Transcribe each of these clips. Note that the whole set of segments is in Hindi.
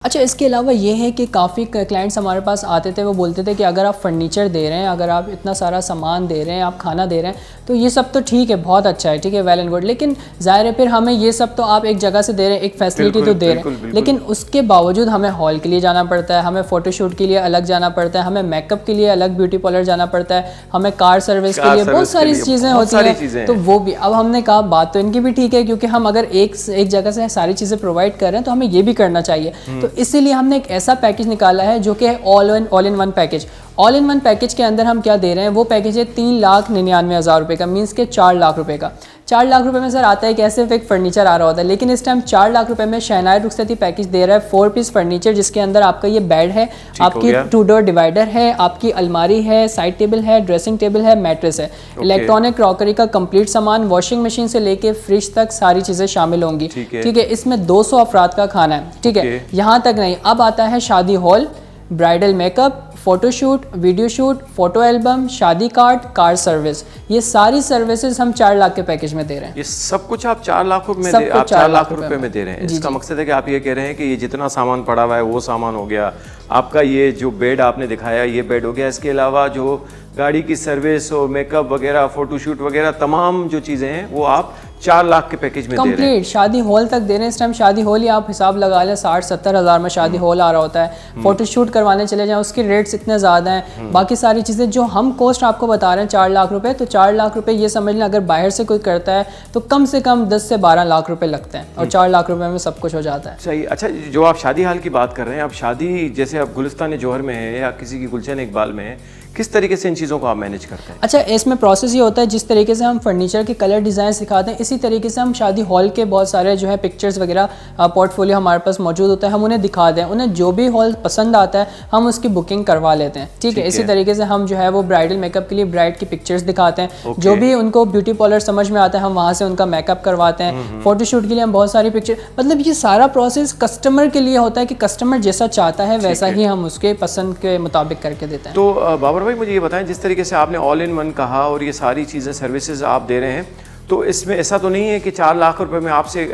अच्छा, इसके अलावा ये है कि काफ़ी क्लाइंट्स हमारे पास आते थे, वो बोलते थे कि अगर आप फर्नीचर दे रहे हैं, अगर आप इतना सारा सामान दे रहे हैं, आप खाना दे रहे हैं, तो ये सब तो ठीक है, बहुत अच्छा है, ठीक है, वेल एंड गुड, लेकिन ज़ाहिर है फिर हमें ये सब तो आप एक जगह से दे रहे हैं, एक फैसिलिटी तो दे रहे हैं, लेकिन उसके बावजूद हमें हॉल के लिए जाना पड़ता है, हमें फ़ोटोशूट के लिए अलग जाना पड़ता है, हमें मेकअप के लिए अलग ब्यूटी पार्लर जाना पड़ता है, हमें कार सर्विस के लिए बहुत सारी चीज़ें होती हैं। तो वो भी अब हमने कहा बात तो इनकी भी ठीक है, क्योंकि हम अगर एक जगह से सारी चीज़ें प्रोवाइड कर रहे हैं तो हमें ये भी करना चाहिए। तो इसीलिए हमने एक ऐसा पैकेज निकाला है जो कि है all in one package. All in one package के अंदर हम क्या दे रहे हैं, वो पैकेज है 3,99,000 रुपये का, मीन्स के 4 लाख रुपए का। 4 लाख रुपए में सर आता है कैसे एक फर्नीचर आ रहा होता है, लेकिन इस टाइम 4 लाख रुपए में शहनाई रुखसती पैकेज दे रहा है 4 पीस फर्नीचर, जिसके अंदर आपका ये बेड है, आपकी 2 डोर डिवाइडर है, आपकी अलमारी है, साइड टेबल है, ड्रेसिंग टेबल है, मैट्रेस है, इलेक्ट्रॉनिक क्रॉकरी का कंप्लीट सामान, वॉशिंग मशीन से लेके फ्रिज तक सारी चीज़ें शामिल होंगी। ठीक है, इसमें 200 अफराद का खाना है। ठीक है, यहाँ तक नहीं, अब आता है शादी hall, bridal makeup, photoshoot, video shoot, photo album, शादी कार्ड, कार सर्विस, ये सारी सर्विसेज हम 4 लाख के पैकेज में दे रहे हैं। ये सब कुछ आप 4 लाख रुपए में आप 4 लाख रुपए में दे रहे हैं। इसका मकसद है कि आप ये कह रहे हैं कि ये जितना सामान पड़ा हुआ है वो सामान हो गया, आपका ये जो बेड आपने दिखाया ये बेड हो गया, इसके अलावा जो गाड़ी की सर्विस और मेकअप वगैरह, फोटोशूट वगैरह तमाम जो चीज़ें हैं वो आप 4 लाख के पैकेज में दे रहे हैं। कंप्लीट शादी हॉल तक दे रहे हैं। इस टाइम शादी हॉल ही आप हिसाब लगा लें 60-70 हज़ार में शादी हॉल आ रहा होता है। फोटोशूट करवाने चले जाएं उसके रेट्स इतने ज़्यादा हैं। बाकी सारी चीज़ें जो हम कॉस्ट आपको बता रहे हैं 4 लाख रुपए, तो 4 लाख रुपए ये समझ लें अगर बाहर से कोई करता है तो कम से कम 10 से 12 लाख रुपए लगते हैं, और 4 लाख रुपए में सब कुछ हो जाता है। सही। अच्छा, जो आप शादी हाल की बात कर रहे हैं, आप शादी जैसे आप गुलिस्तान जौहर में है या किसी की गुलशन इकबाल में है, किस तरीके से इन चीज़ों को आप मैनेज करते हैं? अच्छा, इसमें प्रोसेस ये होता है, जिस तरीके से हम फर्नीचर के कलर डिज़ाइन सिखाते हैं, इसी तरीके से हम शादी हॉल के बहुत सारे जो है पिक्चर्स वगैरह पोर्टफोलियो हमारे पास मौजूद होता है, हम उन्हें दिखा दें, उन्हें जो भी हॉल पसंद आता है हम उसकी बुकिंग करवा लेते हैं। ठीक है, इसी तरीके से हम जो है वो ब्राइडल मेकअप के लिए ब्राइड की पिक्चर्स दिखाते हैं, जो भी उनको ब्यूटी पार्लर समझ में आता है हम वहाँ से उनका मेकअप करवाते हैं। फोटोशूट के लिए हम बहुत सारी पिक्चर, मतलब ये सारा प्रोसेस कस्टमर के लिए होता है कि कस्टमर जैसा चाहता है वैसा ही हम उसके पसंद के मुताबिक करके देते हैं। तो बाबर भाई मुझे ये बताएं, जिस तरीके से आपने ऑल इन वन कहा और ये सारी चीज़ें सर्विसेज आप दे रहे हैं, तो इसमें ऐसा तो नहीं है कि 4 लाख रुपए में आपसे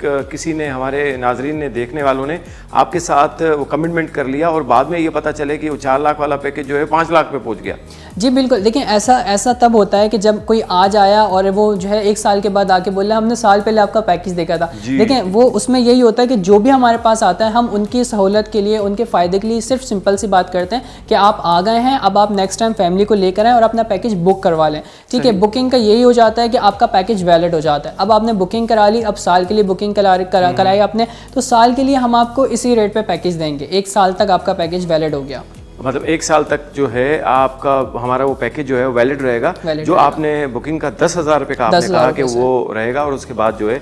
किसी ने, हमारे नाजरीन ने, देखने वालों ने आपके साथ वो कमिटमेंट कर लिया और बाद में ये पता चले कि वो 4 लाख वाला पैकेज जो है 5 लाख पे पहुंच गया? जी बिल्कुल, देखिए ऐसा तब होता है कि जब कोई आज आया और वो जो है 1 साल के बाद आके बोला हमने साल पहले आपका पैकेज देखा था। देखिए वो उसमें यही होता है कि जो भी हमारे पास आता है हम उनकी सहूलत के लिए, उनके फ़ायदे के लिए सिर्फ सिंपल सी बात करते हैं कि आप आ गए हैं, अब आप नेक्स्ट टाइम फैमिली को लेकर आएँ और अपना पैकेज बुक करवा लें। ठीक है, बुकिंग का यही हो जाता है कि आपका पैकेज वैलिड हो जाता है। अब आपने बुकिंग करा ली, अब साल के लिए बुकिंग कराई आपने, तो साल के लिए हम आपको इसी रेट पे पैकेज देंगे। 1 साल तक आपका पैकेज वैलिड हो गया, मतलब 1 साल तक जो है आपका हमारा वो पैकेज जो है वैलिड रहेगा। जो आपने बुकिंग का 10,000 रुपये का आपने कहा कि वो रहेगा, और उसके बाद जो है